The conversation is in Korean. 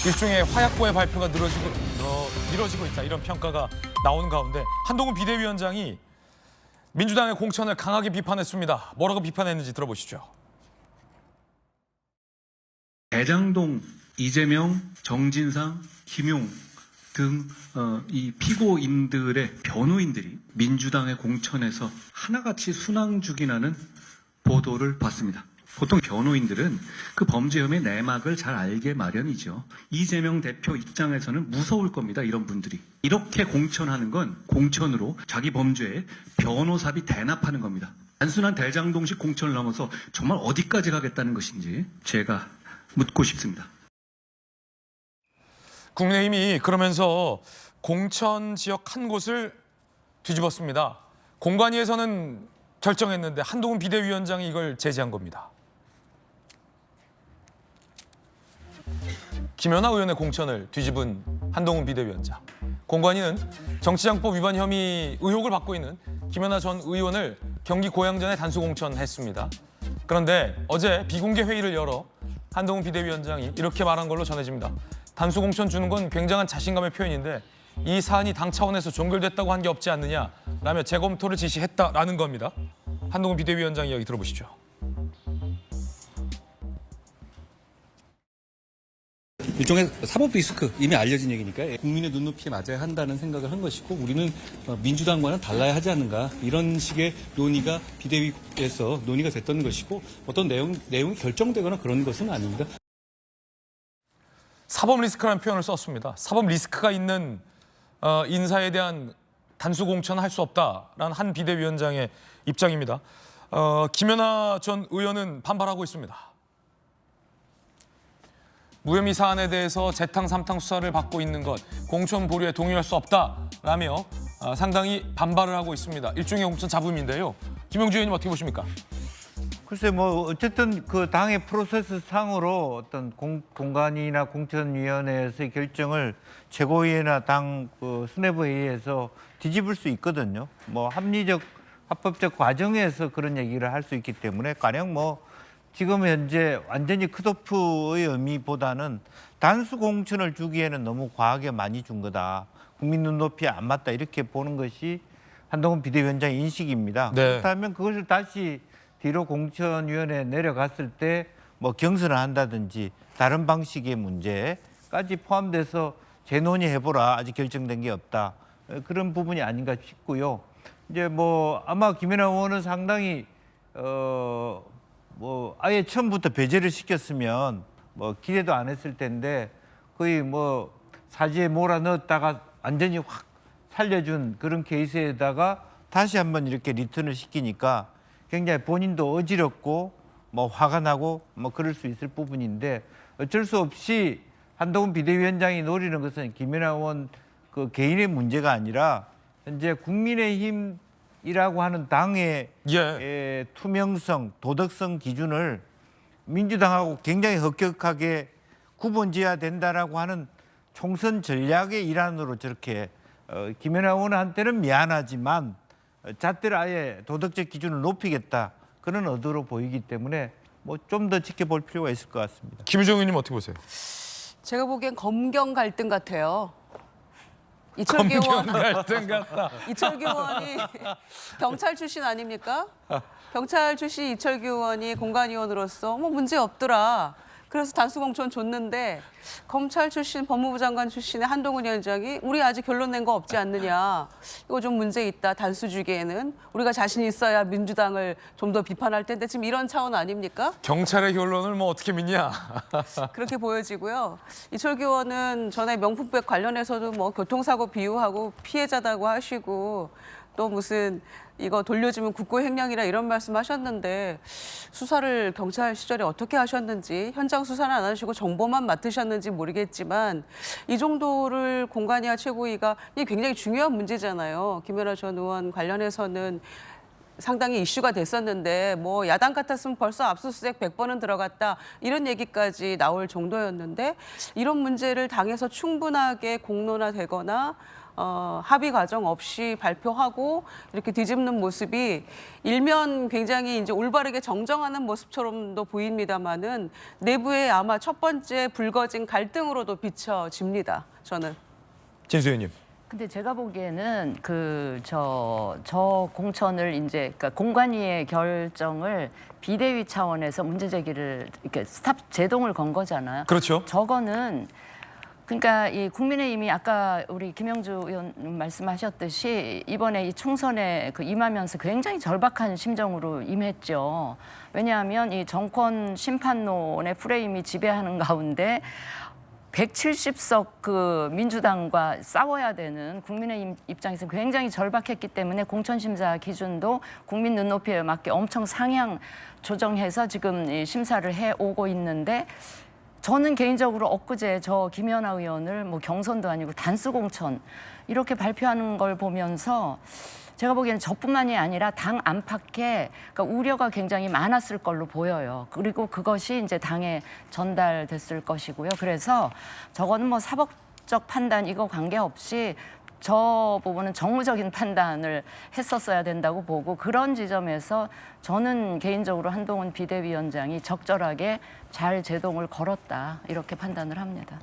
일종의 화약고의 발표가 미뤄지고 있다, 이런 평가가 나오는 가운데 한동훈 비대위원장이 민주당의 공천을 강하게 비판했습니다. 뭐라고 비판했는지 들어보시죠. 대장동, 이재명, 정진상, 김용 등 이 피고인들의 변호인들이 민주당의 공천에서 하나같이 순항죽이나는 보도를 봤습니다. 보통 변호인들은 그 범죄 혐의 내막을 잘 알게 마련이죠. 이재명 대표 입장에서는 무서울 겁니다. 이런 분들이. 이렇게 공천하는 건 공천으로 자기 범죄에 변호사비 대납하는 겁니다. 단순한 대장동식 공천을 넘어서 정말 어디까지 가겠다는 것인지 제가 묻고 싶습니다. 국민의힘이 그러면서 공천 지역 한 곳을 뒤집었습니다. 공관위에서는 결정했는데 한동훈 비대위원장이 이걸 제지한 겁니다. 김연아 의원의 공천을 뒤집은 한동훈 비대위원장. 공관위는 정치장법 위반 혐의 의혹을 받고 있는 김연아 전 의원을 경기 고양전에 단수 공천했습니다. 그런데 어제 비공개 회의를 열어 한동훈 비대위원장이 이렇게 말한 걸로 전해집니다. 단수 공천 주는 건 굉장한 자신감의 표현인데 이 사안이 당 차원에서 종결됐다고 한 게 없지 않느냐라며 재검토를 지시했다라는 겁니다. 한동훈 비대위원장 이야기 들어보시죠. 일종의 사법 리스크, 이미 알려진 얘기니까 국민의 눈높이에 맞아야 한다는 생각을 한 것이고 우리는 민주당과는 달라야 하지 않는가, 이런 식의 논의가 비대위에서 논의가 됐던 것이고 어떤 내용이 결정되거나 그런 것은 아닙니다. 사법 리스크라는 표현을 썼습니다. 사법 리스크가 있는 인사에 대한 단수 공천은 할 수 없다라는 한 비대위원장의 입장입니다. 김연아 전 의원은 반발하고 있습니다. 무혐의 사안에 대해서 재탕, 삼탕 수사를 받고 있는 것, 공천 보류에 동의할 수 없다라며 상당히 반발을 하고 있습니다. 일종의 공천 잡음인데요. 김영주 의원님 어떻게 보십니까? 글쎄 뭐 어쨌든 그 당의 프로세스 상으로 어떤 공관위나 공천위원회에서의 결정을 최고위회나 당 그 수뇌부 회의에서 뒤집을 수 있거든요. 뭐 합리적 합법적 과정에서 그런 얘기를 할 수 있기 때문에 가령 뭐 지금 현재 완전히 컷오프의 의미보다는 단수 공천을 주기에는 너무 과하게 많이 준 거다. 국민 눈높이에 안 맞다, 이렇게 보는 것이 한동훈 비대위원장의 인식입니다. 네. 그렇다면 그것을 다시 뒤로 공천위원회에 내려갔을 때 뭐 경선을 한다든지 다른 방식의 문제까지 포함돼서 재논의해보라, 아직 결정된 게 없다, 그런 부분이 아닌가 싶고요. 이제 뭐 아마 김연아 의원은 상당히 뭐 아예 처음부터 배제를 시켰으면 뭐 기대도 안 했을 텐데 거의 뭐 사지에 몰아넣었다가 완전히 확 살려준 그런 케이스에다가 다시 한번 이렇게 리턴을 시키니까 굉장히 본인도 어지럽고 뭐 화가 나고 뭐 그럴 수 있을 부분인데 어쩔 수 없이 한동훈 비대위원장이 노리는 것은 김연아 의원 그 개인의 문제가 아니라 현재 국민의힘이라고 하는 당의 투명성, 도덕성 기준을 민주당하고 굉장히 흑격하게 구분지어야 된다라고 하는 총선 전략의 일환으로 저렇게 김연아 의원한테는 미안하지만 잣대를 아예 도덕적 기준을 높이겠다, 그런 의도로 보이기 때문에 뭐 좀 더 지켜볼 필요가 있을 것 같습니다. 김유정 의원님 어떻게 보세요? 제가 보기엔 검경 갈등 같아요. 이철규 의원 갈등 같다. 이철규 의원이 경찰 출신 아닙니까? 경찰 출신 이철규 의원이 공관위원으로서 뭐 문제 없더라, 그래서 단수 공천 줬는데 검찰 출신 법무부 장관 출신의 한동훈 위원장이 우리 아직 결론 낸 거 없지 않느냐, 이거 좀 문제 있다, 단수 주기에는 우리가 자신 있어야 민주당을 좀 더 비판할 텐데, 지금 이런 차원 아닙니까? 경찰의 결론을 뭐 어떻게 믿냐? 그렇게 보여지고요. 이철규 의원은 전에 명품백 관련해서도 뭐 교통사고 비유하고 피해자다고 하시고 또 무슨 이거 돌려주면 국고횡령이라 이런 말씀하셨는데 수사를 경찰 시절에 어떻게 하셨는지, 현장 수사는 안 하시고 정보만 맡으셨는지 모르겠지만 이 정도를 공관위와 최고위가, 이게 굉장히 중요한 문제잖아요. 김연아 전 의원 관련해서는 상당히 이슈가 됐었는데 뭐 야당 같았으면 벌써 압수수색 100번은 들어갔다 이런 얘기까지 나올 정도였는데 이런 문제를 당에서 충분하게 공론화되거나 합의 과정 없이 발표하고 이렇게 뒤집는 모습이 일면 굉장히 이제 올바르게 정정하는 모습처럼도 보입니다만은 내부에 아마 첫 번째 불거진 갈등으로도 비춰집니다. 저는. 진수현님. 근데 제가 보기에는 저 공천을 이제 그러니까 공관위의 결정을 비대위 차원에서 문제 제기를 이렇게 스탑 제동을 건 거잖아요. 그렇죠. 저거는 그러니까 이 국민의힘이 아까 우리 김영주 의원 말씀하셨듯이 이번에 이 총선에 임하면서 굉장히 절박한 심정으로 임했죠. 왜냐하면 이 정권 심판론의 프레임이 지배하는 가운데 170석 민주당과 싸워야 되는 국민의힘 입장에서 굉장히 절박했기 때문에 공천심사 기준도 국민 눈높이에 맞게 엄청 상향 조정해서 지금 이 심사를 해오고 있는데 저는 개인적으로 엊그제 저 김연아 의원을 뭐 경선도 아니고 단수공천 이렇게 발표하는 걸 보면서 제가 보기에는 저뿐만이 아니라 당 안팎에 그러니까 우려가 굉장히 많았을 걸로 보여요. 그리고 그것이 이제 당에 전달됐을 것이고요. 그래서 저거는 뭐 사법적 판단 이거 관계없이 저 부분은 정무적인 판단을 했었어야 된다고 보고 그런 지점에서 저는 개인적으로 한동훈 비대위원장이 적절하게 잘 제동을 걸었다 이렇게 판단을 합니다.